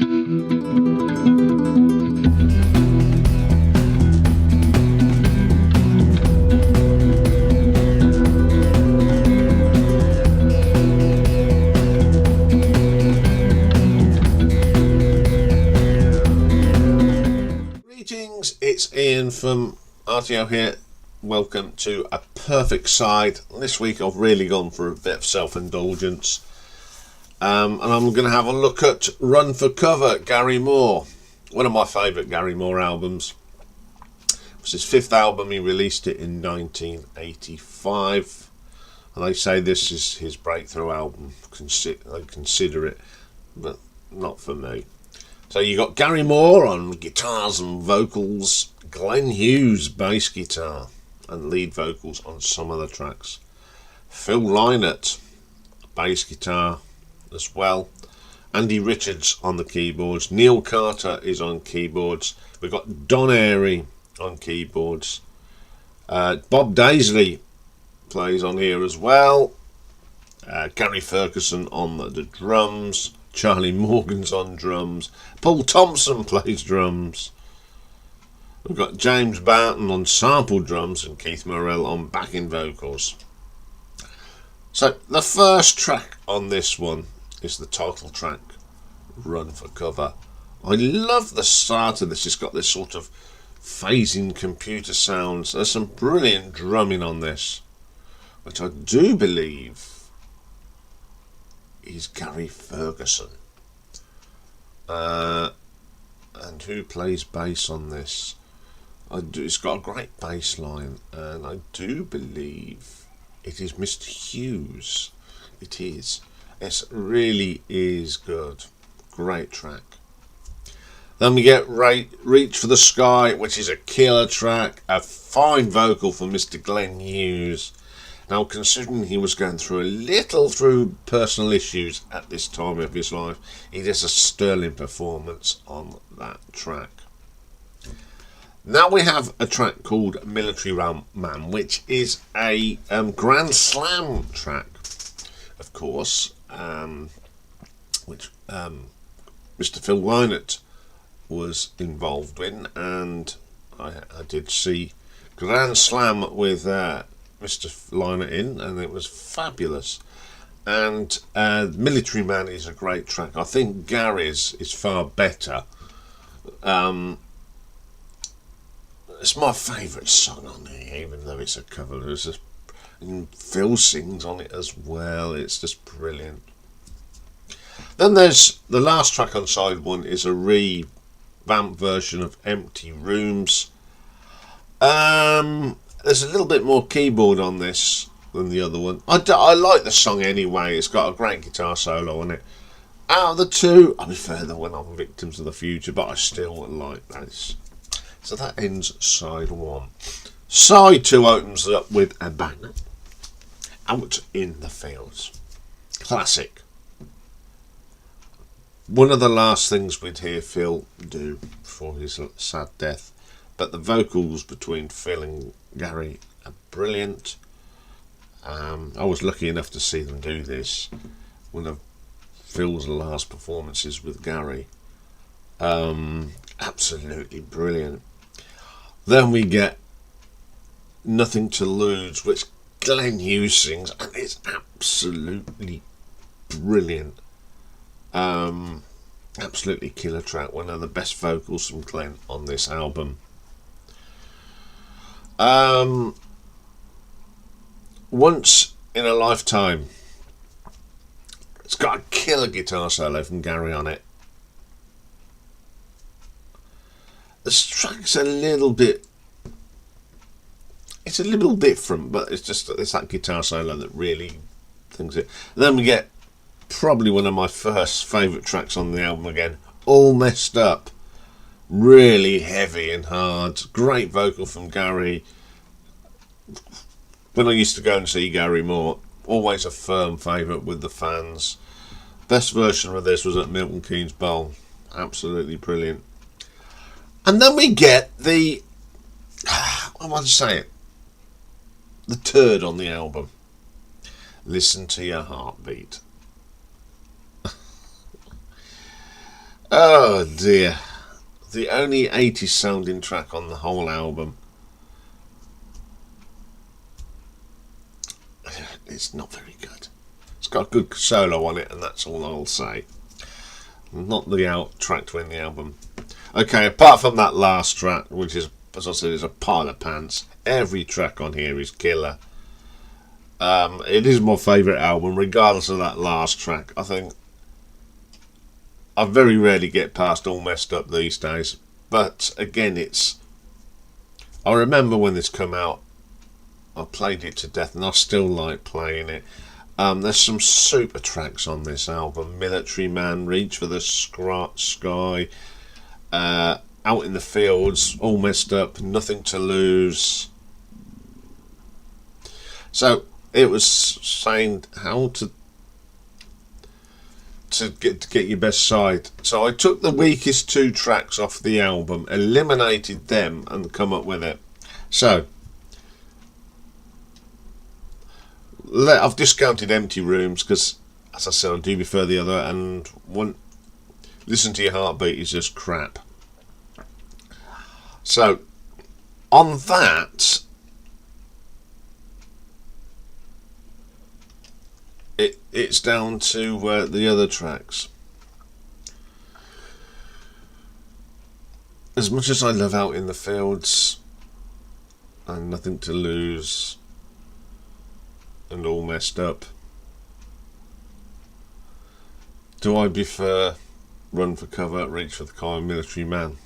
Greetings, it's Ian from RTO here. Welcome to A Perfect Side. This week I've really gone for a bit of self-indulgence. And I'm going to have a look at Run for Cover, Gary Moore. One of my favourite Gary Moore albums. It was his fifth album. He released it in 1985. And they say this is his breakthrough album. They consider it, but not for me. So you got Gary Moore on guitars and vocals, Glenn Hughes bass guitar and lead vocals on some of the tracks, Phil Lynott bass guitar as well, Andy Richards on the keyboards, Neil Carter is on keyboards, we've got Don Airey on keyboards, Bob Daisley plays on here as well, Gary Ferguson on the drums, Charlie Morgan's on drums, Paul Thompson plays drums, we've got James Barton on sample drums and Keith Morrell on backing vocals. So the first track on this one is the title track, Run for Cover. I love the start of this. It's got this sort of phasing computer sounds. There's some brilliant drumming on this, which I do believe is Gary Ferguson. And who plays bass on this? It's got a great bass line, and I do believe it is Mr. Hughes. It is. It really is good. Great track. Then we get Reach for the Sky, which is a killer track. A fine vocal from Mr. Glenn Hughes. Now, considering he was going through personal issues at this time of his life, he does a sterling performance on that track. Now we have a track called Military Man, which is a Grand Slam track, of course, which Mr. Phil Lynott was involved in, and I did see Grand Slam with Mr. Lynott in, and it was fabulous. And Military Man is a great track. I think Gary's is far better. It's my favourite song on here, even though it's a cover. And Phil sings on it as well. It's just brilliant. Then there's the last track on side one is a revamped version of Empty Rooms. There's a little bit more keyboard on this than the other one. I like the song anyway. It's got a great guitar solo on it. Out of the two, I prefer the one on Victims of the Future, but I still like this. So that ends side one. Side two opens up with a banger. Out in the Fields. Classic. One of the last things we'd hear Phil do before his sad death. But the vocals between Phil and Gary are brilliant. I was lucky enough to see them do this. One of Phil's last performances with Gary. Absolutely brilliant. Then we get Nothing to Lose, which Glenn Hughes sings, and it's absolutely brilliant. Absolutely killer track. One of the best vocals from Glenn on this album. Once in a Lifetime. It's got a killer guitar solo from Gary on it. The track's a little bit different, but it's that guitar solo that really things it. Then we get probably one of my first favourite tracks on the album again, All Messed Up. Really heavy and hard. Great vocal from Gary. When I used to go and see Gary Moore, always a firm favourite with the fans. Best version of this was at Milton Keynes Bowl. Absolutely brilliant. And then we get the, I want to say it, the turd on the album. Listen to Your Heartbeat. Oh dear. The only 80s sounding track on the whole album. It's not very good. It's got a good solo on it, and that's all I'll say. Not the track to end the album. Okay, apart from that last track, which is, as I said, is a pile of pants, every track on here is killer. It is my favourite album, regardless of that last track. I think I very rarely get past All Messed Up these days. But again, I remember when this came out, I played it to death, and I still like playing it. There's some super tracks on this album. Military Man, Reach for the Sky, Out in the Fields, All Messed Up, Nothing to Lose. So it was saying how to get your best side. So I took the weakest 2 tracks off the album, eliminated them, and come up with it. So I've discounted Empty Rooms because, as I said, I do prefer the other, and Listen to Your Heartbeat is just crap. So on that, it's down to the other tracks. As much as I love Out in the Fields and Nothing to Lose and All Messed Up, do I prefer Run for Cover, Reach for the Sky, Military Man?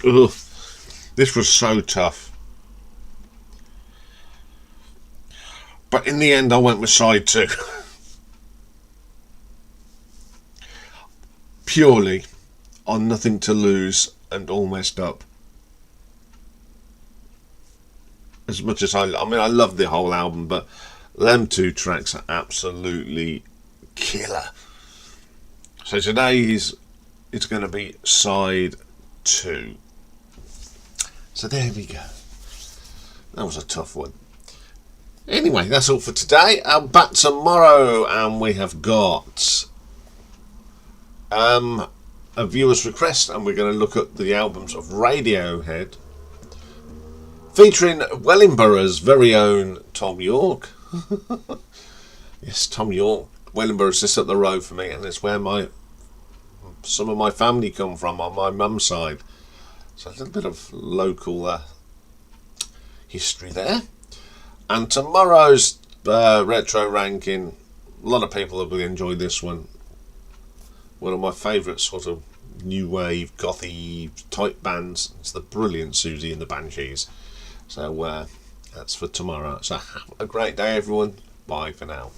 Ugh, this was so tough. But in the end, I went with side 2. Purely on Nothing to Lose and All Messed Up. As much as I love the whole album, but them 2 tracks are absolutely killer. So today it's going to be side 2. So there we go. That was a tough one. Anyway, that's all for today. I'm back tomorrow, and we have got a viewer's request, and we're going to look at the albums of Radiohead, featuring Wellingboro's very own Tom York. Yes, Tom York. Wellingboro's just up the road for me, and it's where some of my family come from on my mum's side. So a little bit of local history there. And tomorrow's retro ranking, a lot of people will enjoy this one. One of my favourite sort of new wave, gothy type bands. It's the brilliant Susie and the Banshees. So that's for tomorrow. So have a great day, everyone. Bye for now.